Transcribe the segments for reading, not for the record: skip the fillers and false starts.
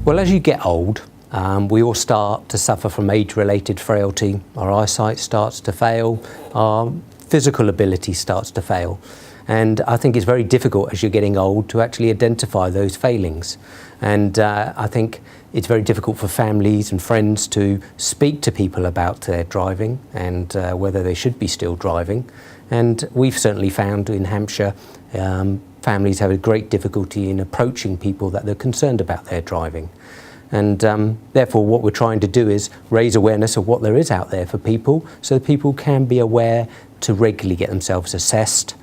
Well, as you get old, we all start to suffer from age-related frailty. Our eyesight starts to fail, our physical ability starts to fail. And I think it's very difficult as you're getting old to actually identify those failings. And I think it's very difficult for families and friends to speak to people about their driving and whether they should be still driving. And we've certainly found in Hampshire, families have a great difficulty in approaching people that they're concerned about their driving. And therefore what we're trying to do is raise awareness of what there is out there for people so that people can be aware to regularly get themselves assessed,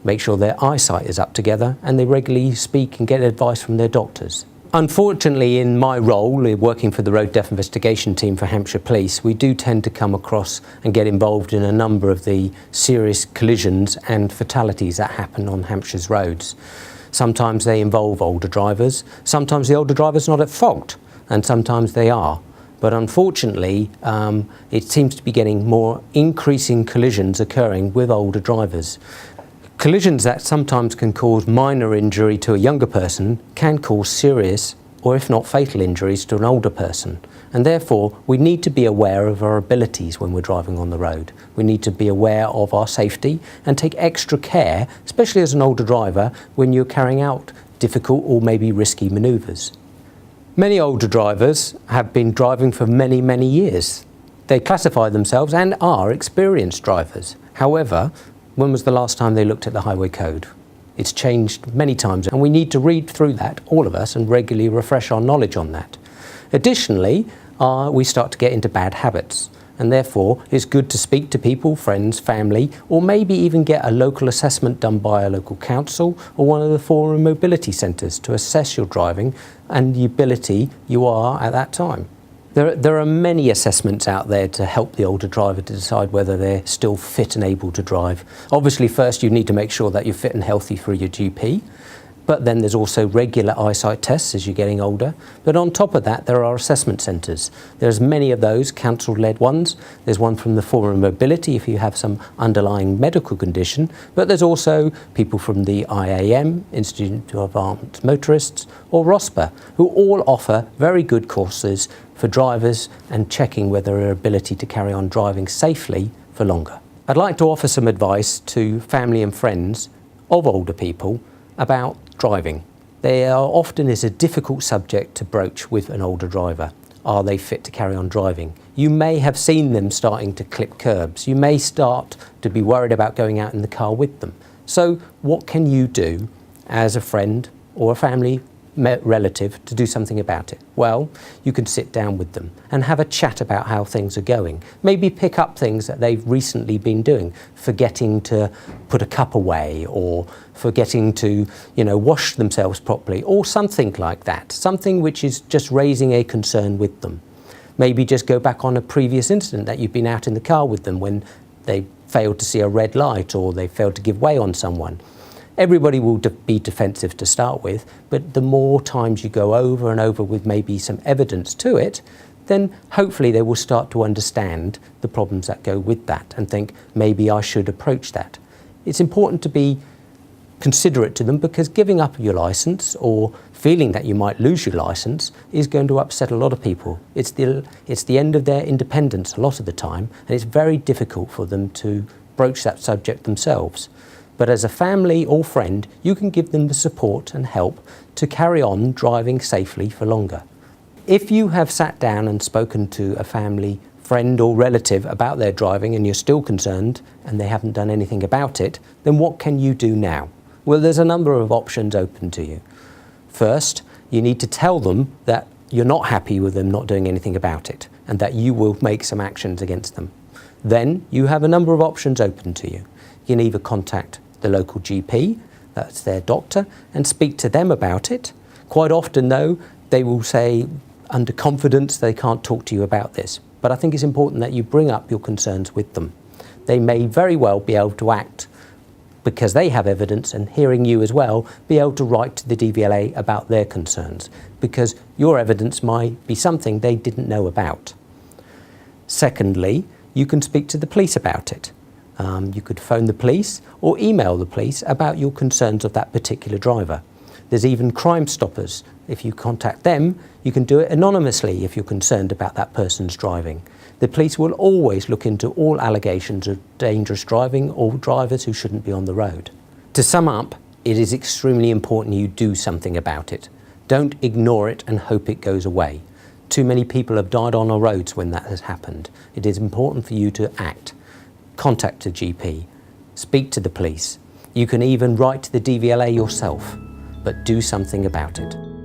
make sure their eyesight is up together, and they regularly speak and get advice from their doctors. Unfortunately, in my role, working for the Road Death Investigation Team for Hampshire Police, we do tend to come across and get involved in a number of the serious collisions and fatalities that happen on Hampshire's roads. Sometimes they involve older drivers, sometimes the older driver's not at fault, and sometimes they are. But unfortunately, it seems to be getting more increasing collisions occurring with older drivers. Collisions that sometimes can cause minor injury to a younger person can cause serious, or if not fatal, injuries to an older person. And therefore, we need to be aware of our abilities when we're driving on the road. We need to be aware of our safety and take extra care, especially as an older driver, when you're carrying out difficult or maybe risky manoeuvres. Many older drivers have been driving for many, many years. They classify themselves and are experienced drivers. However, when was the last time they looked at the highway code? It's changed many times, and we need to read through that, all of us, and regularly refresh our knowledge on that. Additionally, we start to get into bad habits, and therefore it's good to speak to people, friends, family, or maybe even get a local assessment done by a local council or one of the forum mobility centres to assess your driving and the ability you are at that time. There are many assessments out there to help the older driver to decide whether they're still fit and able to drive. Obviously, first you need to make sure that you're fit and healthy through your GP, but then there's also regular eyesight tests as you're getting older. But on top of that, there are assessment centres. There's many of those council-led ones. There's one from the Forum Mobility if you have some underlying medical condition, but there's also people from the IAM, Institute of Advanced Motorists, or ROSPA, who all offer very good courses for drivers and checking whether their ability to carry on driving safely for longer. I'd like to offer some advice to family and friends of older people about driving. There often is a difficult subject to broach with an older driver. Are they fit to carry on driving? You may have seen them starting to clip curbs. You may start to be worried about going out in the car with them. So what can you do as a friend or a family relative to do something about it? Well, you can sit down with them and have a chat about how things are going. Maybe pick up things that they've recently been doing, forgetting to put a cup away or forgetting to, wash themselves properly or something like that. Something which is just raising a concern with them. Maybe just go back on a previous incident that you've been out in the car with them when they failed to see a red light or they failed to give way on someone. Everybody will be defensive to start with, but the more times you go over and over with maybe some evidence to it, then hopefully they will start to understand the problems that go with that and think, maybe I should approach that. It's important to be considerate to them because giving up your licence or feeling that you might lose your licence is going to upset a lot of people. It's the end of their independence a lot of the time, and it's very difficult for them to broach that subject themselves. But as a family or friend, you can give them the support and help to carry on driving safely for longer. If you have sat down and spoken to a family, friend or relative about their driving and you're still concerned and they haven't done anything about it, then what can you do now? Well, there's a number of options open to you. First, you need to tell them that you're not happy with them not doing anything about it and that you will make some actions against them. Then you have a number of options open to you. You can either contact the local GP, that's their doctor, and speak to them about it. Quite often though, they will say under confidence they can't talk to you about this. But I think it's important that you bring up your concerns with them. They may very well be able to act because they have evidence and hearing you as well, be able to write to the DVLA about their concerns because your evidence might be something they didn't know about. Secondly, you can speak to the police about it. You could phone the police or email the police about your concerns of that particular driver. There's even Crime Stoppers. If you contact them, you can do it anonymously if you're concerned about that person's driving. The police will always look into all allegations of dangerous driving or drivers who shouldn't be on the road. To sum up, it is extremely important you do something about it. Don't ignore it and hope it goes away. Too many people have died on our roads when that has happened. It is important for you to act. Contact a GP. Speak to the police. You can even write to the DVLA yourself, but do something about it.